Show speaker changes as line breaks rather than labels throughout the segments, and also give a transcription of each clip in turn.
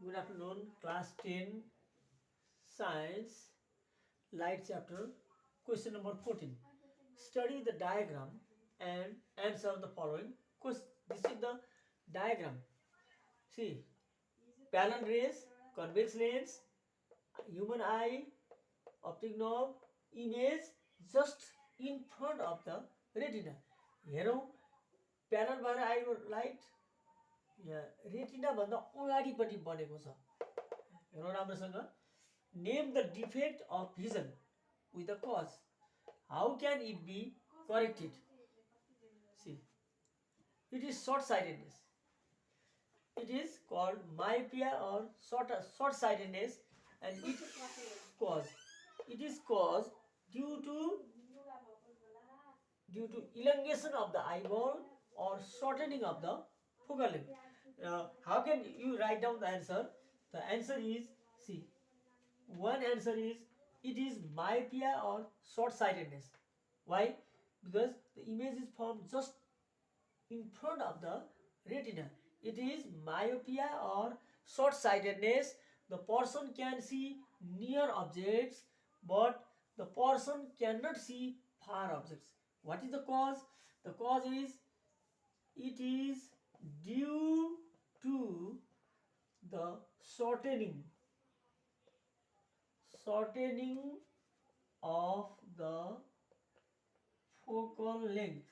Good afternoon, class 10 science light chapter. Question number 14. Study the diagram and answer the following question. This is the diagram. See, parallel rays, convex lens, human eye, optic nerve, image just in front of the retina. हेरौँ panel भएर आएको light यहाँ retina भन्दा अगाडिपट्टि बनेको छ. हेरौँ राम्रोसँग. Name the defect of vision with the cause. How can it be corrected? See, it is short-sightedness. It is called myopia or short-sightedness, and it is caused due to elongation of the eyeball or shortening of the focal length. How can you write down the answer? The answer is, see, one answer is it is myopia or short-sightedness. Why? Because the image is formed just in front of the retina. It is myopia or short-sightedness. The person can see near objects, but the person cannot see far objects. What is the cause? The cause is it is due to the shortening of the focal length,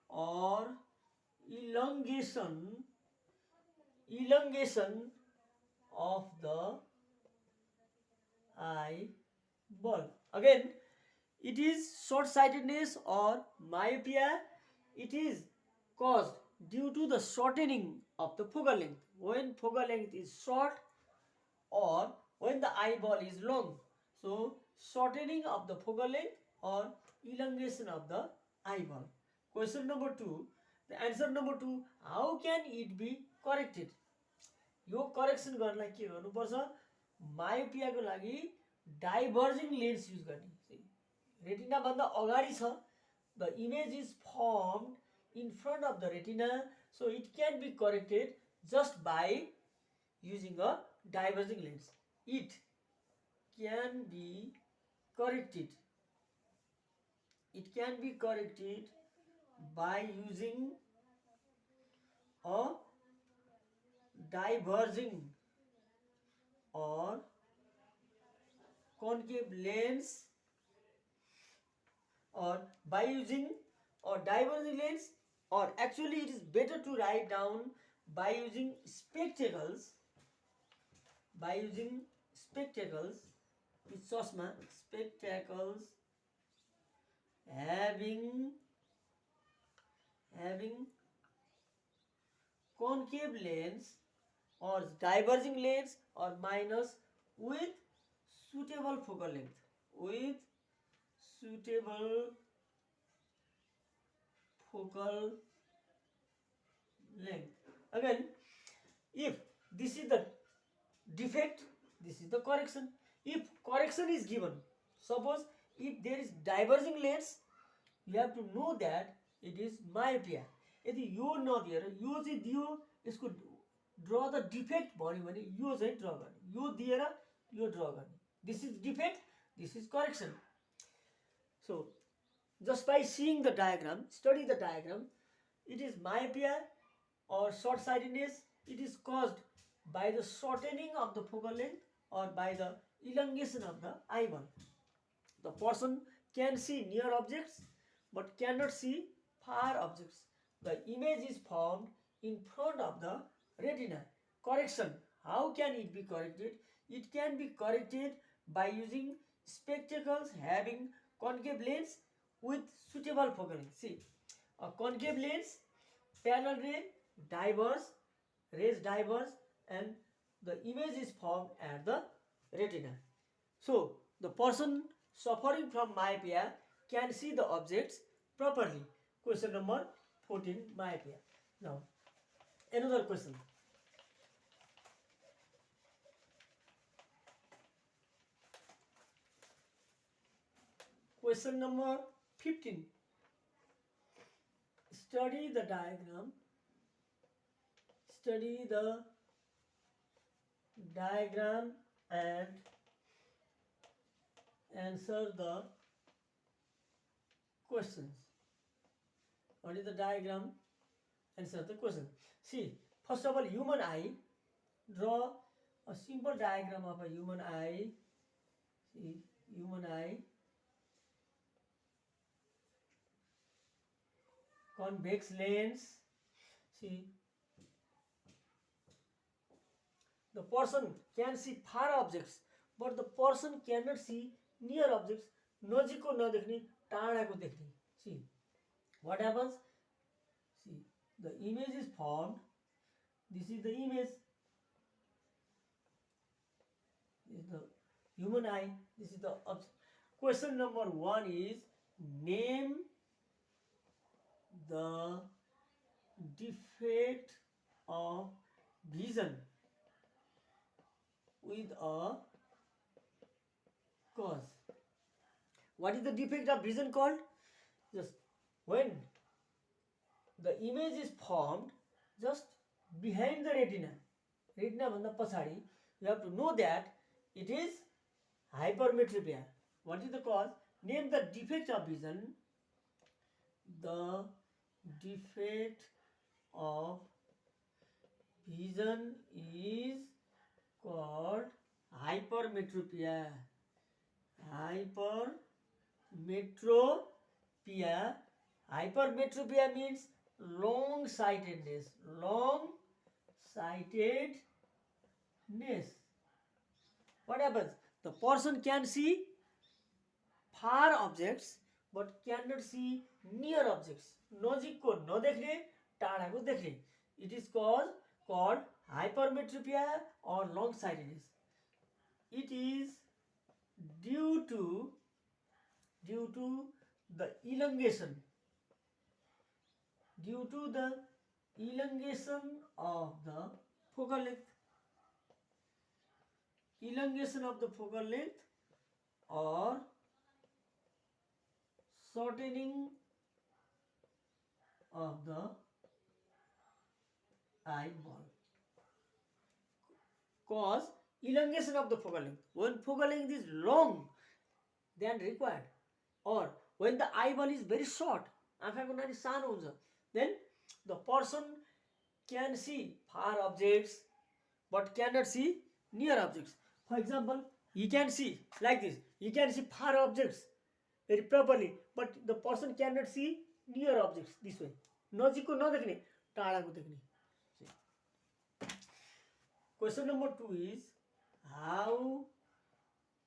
or elongation of the eyeball. Again, it is short-sightedness or myopia. It is caused due to the shortening of the focal length. When focal length is short or when the eyeball is long. So, shortening of the focal length or elongation of the eyeball. Question number 2. The answer number 2. How can it be corrected? Yo correction गर्नलाई के गर्नुपर्छ? मायोपियाको लागि diverging lens use गर्ने. Retina भन्दा अगाडि छ. The image is formed in front of the retina, so it can be corrected just by using a diverging lens. It can be corrected. It can be corrected by using a diverging or concave lens, or by using a diverging lens, or actually it is better to write down by using spectacles. By using spectacles, with chasma, spectacles having concave lens or diverging lens or minus with suitable focal length. With suitable focal length. Again, if this is the defect, this is the correction. If correction is given, suppose if there is diverging lens, you have to know that it is myopia. यदि यो नदिएर यो चाहिँ दियो, यसको ड्र the defect भन्यो भने यो चाहिँ ड्र गर्ने, यो दिएर यो ड्र गर्ने. This is defect, this is correction. So just by seeing the diagram, study the diagram, it is myopia or short-sightedness. It is caused by the shortening of the focal length or by the elongation of the eyeball. The person can see near objects but cannot see far objects. The image is formed in front of the retina. Correction. How can it be corrected? It can be corrected by using spectacles having concave lens with suitable focal length. See, a concave lens, parallel ray diverge, rays diverge, and the image is formed at the retina. So, the person suffering from myopia can see the objects properly. Question number 14, myopia. Now, another question. Question number 15. Study the diagram study the diagram and answer the questions. What is the diagram? Answer the question. See, first of all, human eye. Draw a simple diagram of a human eye. See, human eye. Convex lens. See, the person can see far objects, but the person cannot see near objects. नजिकको नदेख्ने टाढाको देख्ने. See, what happens? See, the image is formed. This is the image. This is the human eye. This is the object. Question number 1 is name the defect of vision with a cause. What is the defect of vision called? Just when the image is formed just behind the retina, retina भन्दा पछाडि, you have to know that it is hypermetropia. What is the cause? Name the defect of vision. The defect of vision is called hypermetropia. Hypermetropia. Hypermetropia means long sightedness. Long sightedness. What happens? The person can see far objects but cannot see near objects. नजिकको नदेख्ने टाढाको देख्ने. It is called hypermetropia or long sightedness. It is due to the elongation of the focal length. Elongation of the focal length or shortening of the eyeball. Cause elongation of the focal length. When focal length is long than required, or when the eyeball is very short, आँखाको नानी सानो हुन्छ, then the person can see far objects but cannot see near objects. For example, he can see like this. He can see far objects very properly, but the person cannot see near objects this way. नजिकको नदेख्ने टाढाको देख्ने. Question number 2 is how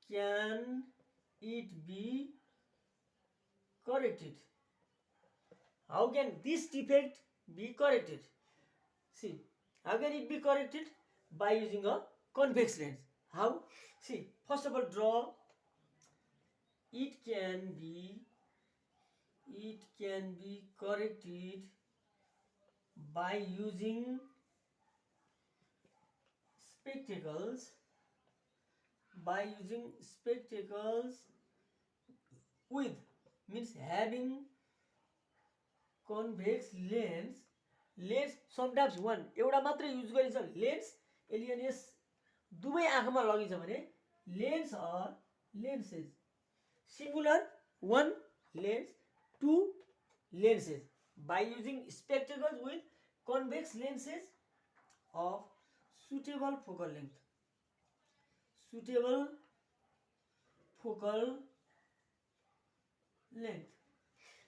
can it be corrected? How can this defect be corrected? See, how can it be corrected? By using a convex lens. How? See, first of all, draw. It can be corrected by using spectacles. With means having convex lens. Sometimes one एउटा मात्र use गरिन्छ lens. Aliens दुवै आँखामा लगिन्छ भने lens or lenses. Singular, one lens, two lenses. By using spectacles with convex lenses of suitable focal length.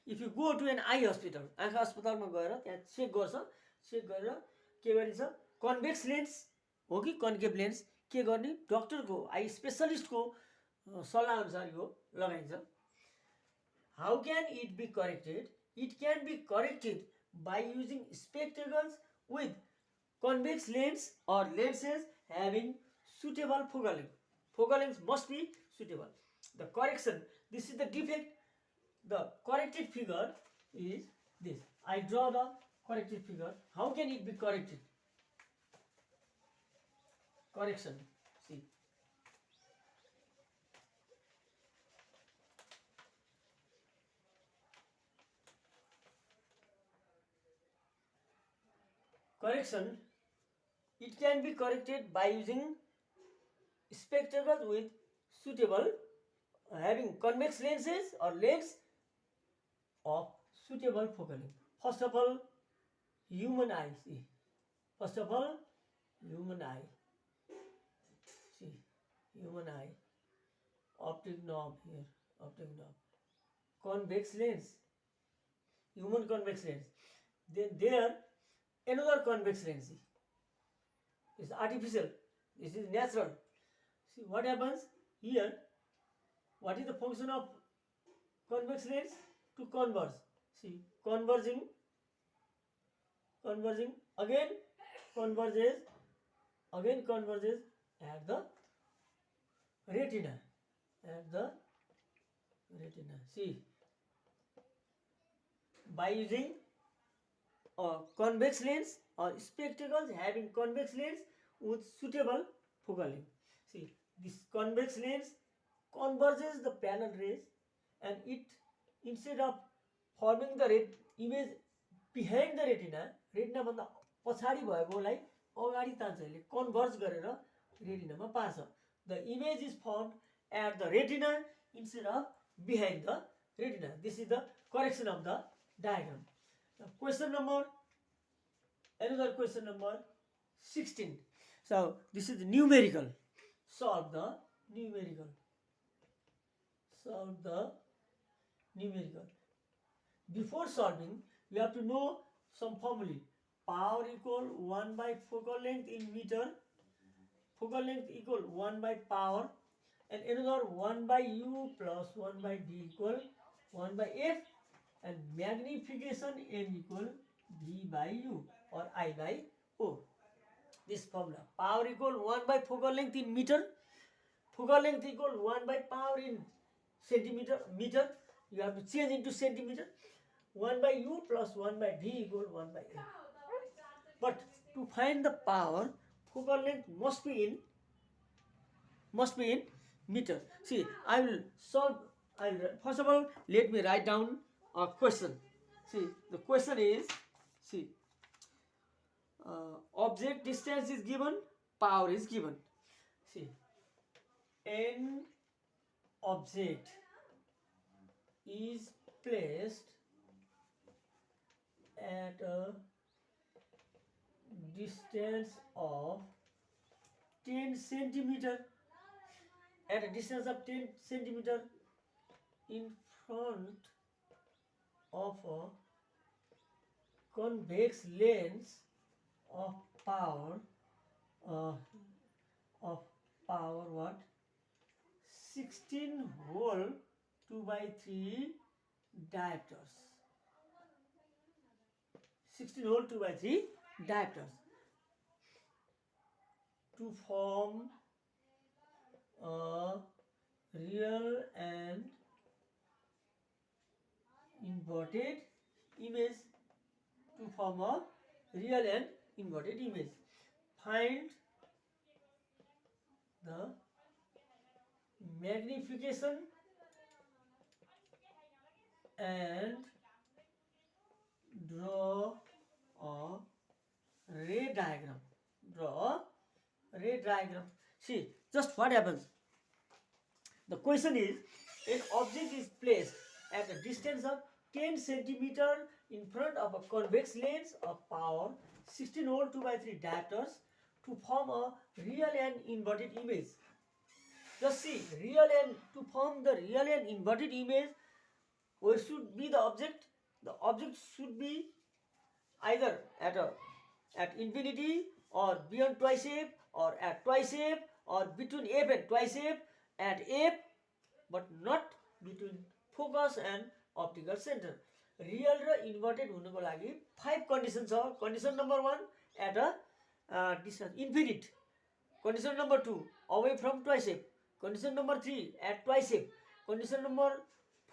If you go to an eye hospital, आँखा अस्पतालमा गएर त्यहाँ चेक गरेर के गरिन्छ, कन्भेक्स लेन्स हो कि कन्केभ लेन्स के गर्ने, डक्टरको आई स्पेशलिस्टको सल्लाह अनुसार यो लगाइन्छ. How can it be corrected? It can be corrected by using spectacles with convex lens or lenses having suitable focal length. Focal length must be suitable. The correction, this is the defect. The corrected figure is this. I draw the corrected figure. How can it be corrected? Correction. See. Correction It can be corrected by using spectacles with suitable having convex lenses or lens of suitable focal length. First of all, human eye. See, first of all, human eye. See, human eye. Optic knob here. Optic knob. Convex lens. Human convex lens. Then there another convex lens. See, it's artificial. This is natural. See what happens here. What is the function of convex lens? To converge. See, converging, again converges, at the retina. See, by using convex lens or spectacles having convex lens with suitable focal length. See, this convex lens converges the panel rays, and it, instead of forming the image behind the retina भन्दा पछाडि भएकोलाई अगाडि तान्छ, यसले converge गरेर रेटिनामा पार्छ. The image is formed at the retina instead of behind the retina. This is the correction of the diagram. Now, another question number 16. So this is numerical. Solve the numerical. Before solving, we have to know some formulae. Power equal 1 by focal length in meter. Focal length equal 1 by power, and another 1 by u plus 1 by d equal 1 by f, and magnification m equal v by u or I by o. This formula. Power equal 1 by focal length in meter. Focal length equal 1 by power in centimeter. Meter. You have to change into centimeter. 1 by u plus 1 by d equal 1 by f. But to find the power, focal length must be in meter. See, I will solve. First of all, let me write down a question. See, the question is, see, object distance is given, power is given. See, an object is placed at a distance of 10 centimeter, at a distance of 10 centimeter in front of a convex lens of power what 16 whole 2 by 3 diopters. 16 whole 2 by 3 diopters to form a real and inverted image. Find the magnification and draw a ray diagram. See, just what happens. The question is, an object is placed at a distance of 10 centimeter in front of a convex lens of power 16 whole 2 by 3 diopters to form a real and inverted image. Just see, to form the real and inverted image, where should be the object? The object should be either at infinity or beyond twice f, or at twice f, or between f and twice f, at f, but not between focus and optical center. Real raw inverted हुनुको लागि 5 conditions छ. Condition number 1, at a distance infinite. Condition number 2, away from twice f. Condition number 3, at twice f. Condition number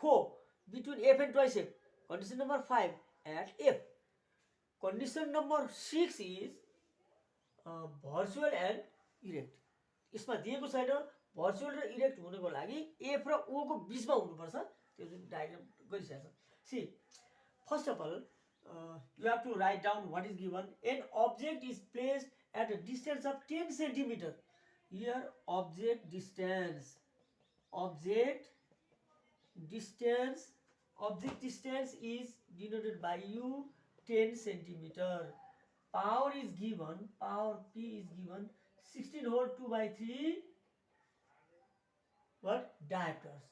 4, between f and twice f. Condition number 5, at f. Condition number 6 is virtual and erect. यसमा दिएको छैन virtual र erect हुनको लागि F र ओ को बीचमा हुनुपर्छ. त्यो जुन diagram गरिसकेको छ. See, first of all you have to write down what is given. An object is placed at a distance of 10 centimeter. Here object distance distance object distance is denoted by u 10 centimeter. Power is given, power P is given 16 whole 2 by 3 what diopters.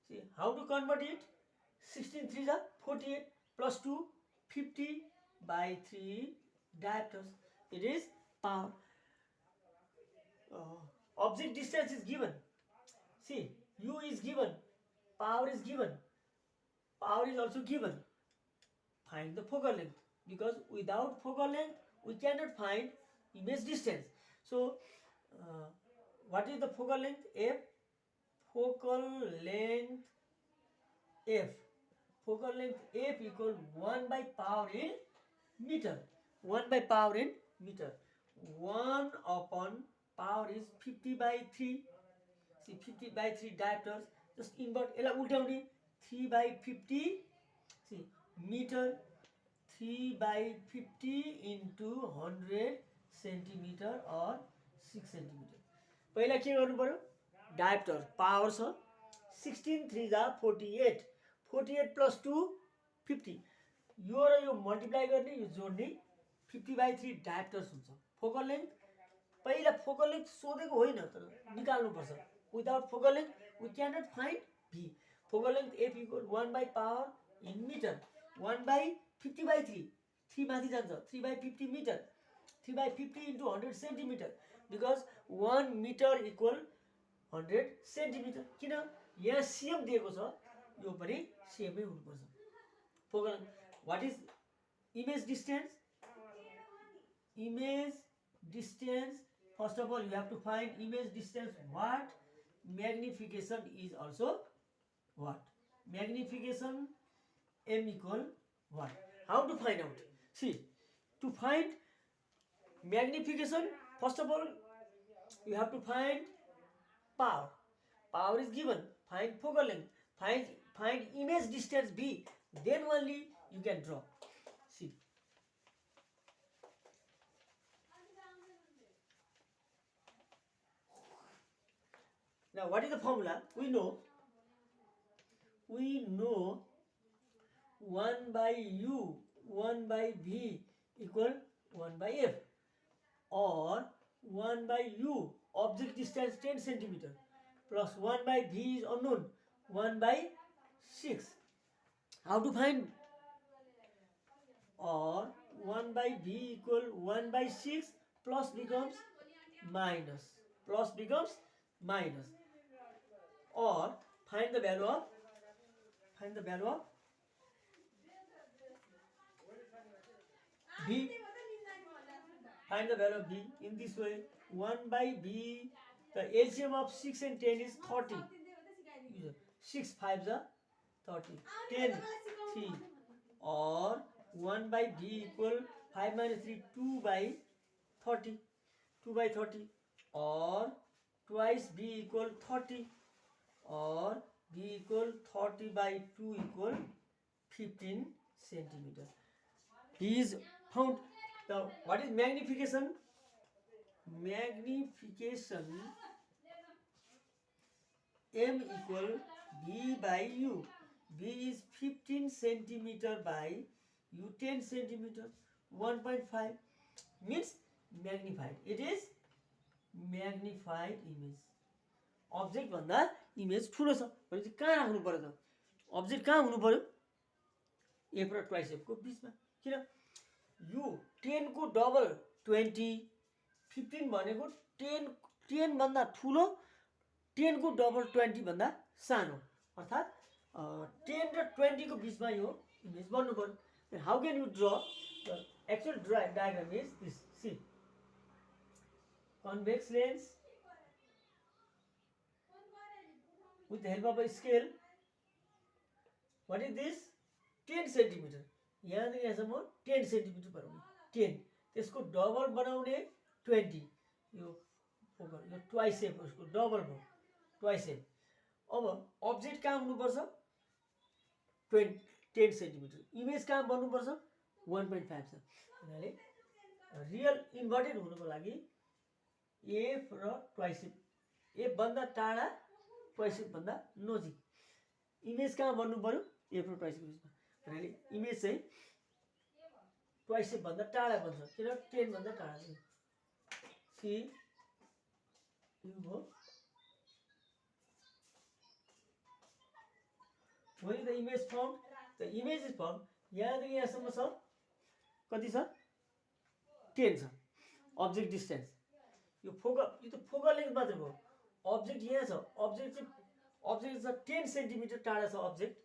See how to convert it. 16 3 are 48 plus 2 50 by 3 diopters. It is power. Object distance is given. See u is given, power is given, power is also given. Find the focal length, because without focal length we cannot find image distance. So what is the focal length? F. Focal length F. Focal length F equal 1 by power in meter. 1 by power in meter. 1 upon power is 50 by 3. See 50 by 3 diopters. Just invert. Ela ultaउने 3 by 50. See meter 3 by 50 into 100 centimeter or 6 centimeter. पहिला के गर्नु पर्यो? Dioptre power छ 16 3 जा 48. 48 plus 2 50. यो र यो multiply गर्ने, यो जोड्ने 50 by 3 dioptres हुन्छ. Focal length पहिला फोकल लेन्थ सोधेको होइन, तर निकाल्नु पर्छ. Without focal length we cannot find v. Focal length f equal 1 by power in meter. 1 by 50 by 3. 3 माथि जान्छ. 3 by 50 meter. 3 by 50 into 100 centimeter. Because 1 meter equal 100 centimeter. किन यहाँ cm दिएको छ, यो पनि cm नै हुनुपर्छ. Focal what is image distance? Image distance, first of all you have to find image distance what? Magnification is also what? Magnification m equal what? How to find out? See, to find magnification, first of all you have to find power. Power is given. Find focal length. Find image distance b. Then only you can draw. See. Now what is the formula? We know 1 by u, 1 by v equal 1 by f, or 1 by u, object distance 10 centimeter, plus 1 by v is unknown, 1 by 6. How to find? Or 1 by v equal 1 by 6 plus becomes minus. Plus becomes minus. Or find the value of b. Find the value of b in this way. 1 by b, the LCM of 6 and 10 is 30. 6 5s are 30. 10 3. Or 1 by b equal 5 minus 3 2 by 30. 2 by 30. Or twice b equal 30. Or b equal 30 by 2 equal 15 centimeter. B is found. Now what is magnification? Magnification m equal b by u. B is 15 centimeter by u 10 centimeter. 1.5 means magnified. It is magnified image. Object भन्दा image ठुलो छ भने चाहिँ कहाँ राख्नु पर्यो त? Object कहाँ हुनु पर्यो? एफ र ट्वाइस एफ को बीचमा. किन? यो 10 को डबल 20, 15 भनेको 10 भन्दा ठुलो, 10 को डबल 20 भन्दा सानो. अर्थात् 10 र 20 को बीचमा यो इमेज बन्नु पर्यो. How can you draw? The actual diagram is this. See, convex lens with the help of a scale. What is this? 10 centimeter. यहाँदेखि यहाँसम्म 10 सेन्टिमिटर बनाउने. 10 त्यसको डबल बनाउने 20. यो फोकल, यो ट्वाइस एफ, उसको डबल भयो ट्वाइस एफ. अब अब्जेक्ट कहाँ हुनुपर्छ? 10 सेन्टिमिटर इमेज कहाँ बन्नुपर्छ 1.5 छ भन्नाले रियल इन्भर्टेड हुनुको लागि एफ र ट्वाइस एफ भन्दा टाढा ट्वाइस एफ भन्दा नजिक इमेज कहाँ बन्नु पर्यो एफ र ट्वाइस बिचमा भन्नाले इमेज चाहिँ ट्वाइस एफ भन्दा टाढा बन्छ किन 10 भन्दा टाढा छ सी यु भयो when the image found the image is found यहाँदेखि यहाँसम्म छ कति छ 10 छ अब्जेक्ट डिस्टेन्स यो त फोकल लेन्थ मात्रै भयो अब्जेक्ट यहाँ छ अब्जेक्ट छ 10 सेन्टिमिटर टाढा छ अब्जेक्ट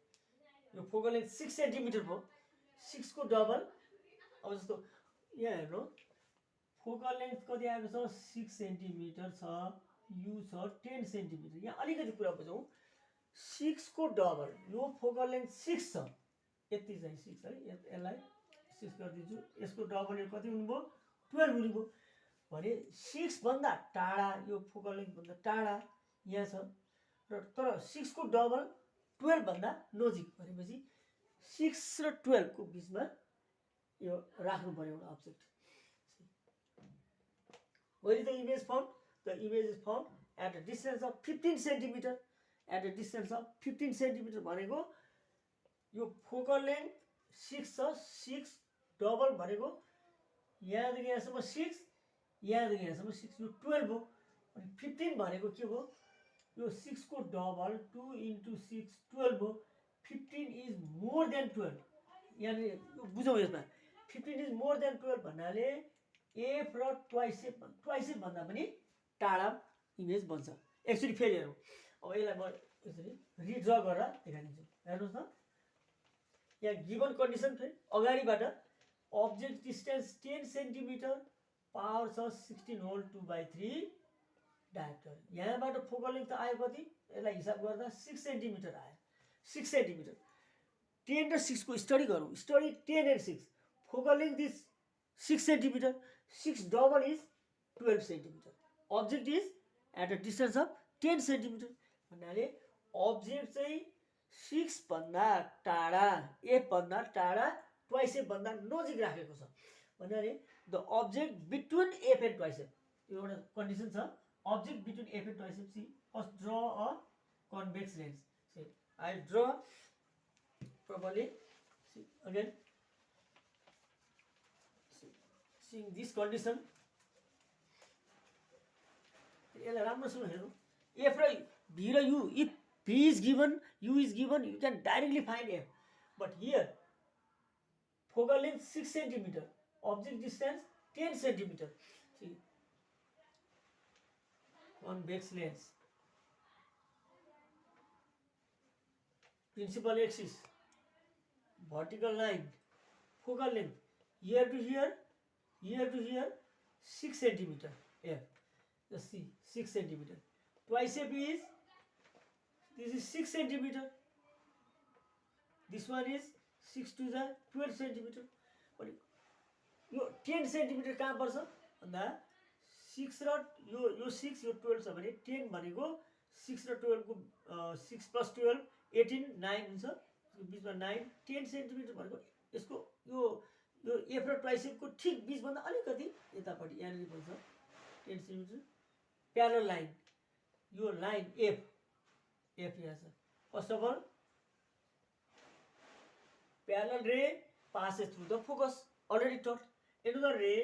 यो फोकल लेन्थ 6 सेन्टिमिटर भयो 6 को डबल अब जस्तो यहाँ हेर्नु फोकल लेन्थ कति आएको छ 6 सेन्टिमिटर छ यु छ 10 सेन्टिमिटर यहाँ अलिकति कुरा बुझौँ 6 को डबल यो फोकल लेन्थ 6 छ यति चाहिँ 6 है यसलाई 6 गरिदिन्छु यसको डबल कति हुनुभयो 12 हुनुभयो भने 6 भन्दा टाढा यो फोकल लेन्थ भन्दा टाढा यहाँ छ र तर 6 को डबल 12 भन्दा नजिक भनेपछि 6 र 12 को बिचमा यो राख्नु पर्यो एउटा object where is the image found the image is found at a distance of 15 centimeter at a distance of 15 centimeter भनेको यो फोकल लेन्थ 6 छ 6 डबल भनेको यहाँदेखि यहाँसम्म 6 यहाँदेखि यहाँसम्म 6 यो 12 हो अनि 15 भनेको के हो यो 6 को डबल 2 into 6 12 हो 15 is more than 12 यानी बुझौँ यसमा 15 is more than 12 भन्नाले एफ र ट्वाइस एफ भन्दा पनि टाढा इमेज बन्छ एक्चुअली फेरि हेरौँ अब यसलाई म यसरी रिड्र गरेर देखाइदिन्छु हेर्नुहोस् न यहाँ गिभन कन्डिसन फेरि अगाडिबाट अब्जेक्ट डिस्टेन्स 10 सेन्टिमिटर पावर छ 16 होल 2/3 डायरेक्टर यहाँबाट फोकल लेन्थ आयो कति यसलाई हिसाब गर्दा 6 सेन्टिमिटर आयो 6 सेन्टिमिटर 10 र 6 को स्टडी गरौँ study 10 and 6 focal length is 6 centimetre 6 double is 12 centimetre object is at a distance of 10 centimetre भन्नाले अब्जेक्ट चाहिँ 6 भन्दा टाढा एफ भन्दा टाढा ट्वाइस एफ भन्दा नजिक राखेको छ भन्नाले the object between F and twice F यो एउटा कन्डिसन छ object between F and twice F see first draw a convex lens आई ड्र properly again seeing this condition यसलाई राम्रोसँग हेर्नु एफ र भी र यु इफ भी is given you is given you can directly find F but here focal length 6 centimetre object distance 10 centimetre convex lens principal axis vertical line focal length here to here 6 centimeter f just see 6 centimeter twice f is this is 6 centimeter this one is 6 to the 12 centimeter yo 10 centimeter कहाँ पर्छ भन्दा 6 र यो 6 यो 12 छ भने 10 भनेको 6 र 12 को 6 plus 12 18 9 हुन्छ बिचमा 9 10 centimetre भनेको यसको यो एफ र ट्वाइस एफको ठिक बिचभन्दा अलिकति यतापट्टि यहाँनिर बन्छ 10 सेन्टिमिटर प्यारल लाइन यो लाइन एफ यहाँ छ फर्स्ट अफ अल प्यारल रे passes through the focus already taught another ray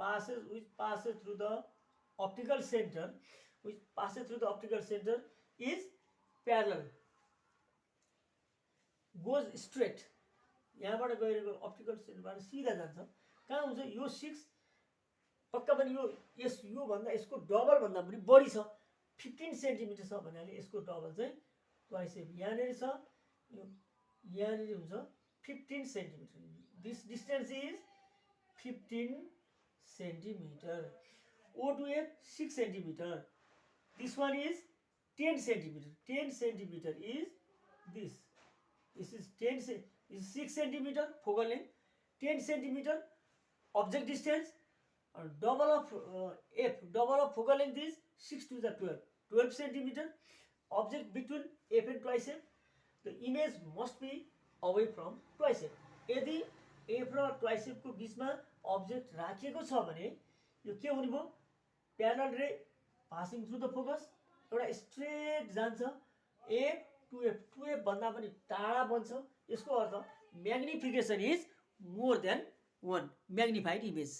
passes through the optical center is parallel goes straight यहाँबाट गएको अप्टिकल सेन्टरबाट सिधा जान्छ कहाँ हुन्छ यो 6 पक्का पनि यो भन्दा यसको डबल भन्दा पनि बढी छ 15 सेन्टिमिटर छ भन्नाले यसको डबल चाहिँ ट्वाइस एफ यहाँनिर छ यो यहाँनिर हुन्छ 15 centimetre this distance is 15 centimetre O to F 6 centimeter this one is 10 centimeter 10 centimeter is this is 10 is 6 centimeter focal length 10 centimeter object distance double of f double of focal length is 6 to the 12 centimeter object between f and twice f the image must be away from twice F. यदि F र ट्वाइसेपको बिचमा object राखिएको छ भने यो के हुने भयो, parallel ray passing through the focus, एउटा straight जान्छ एफ टु एफ भन्दा पनि टाढा बन्छ। यसको अर्थ magnification is more than 1, magnified image.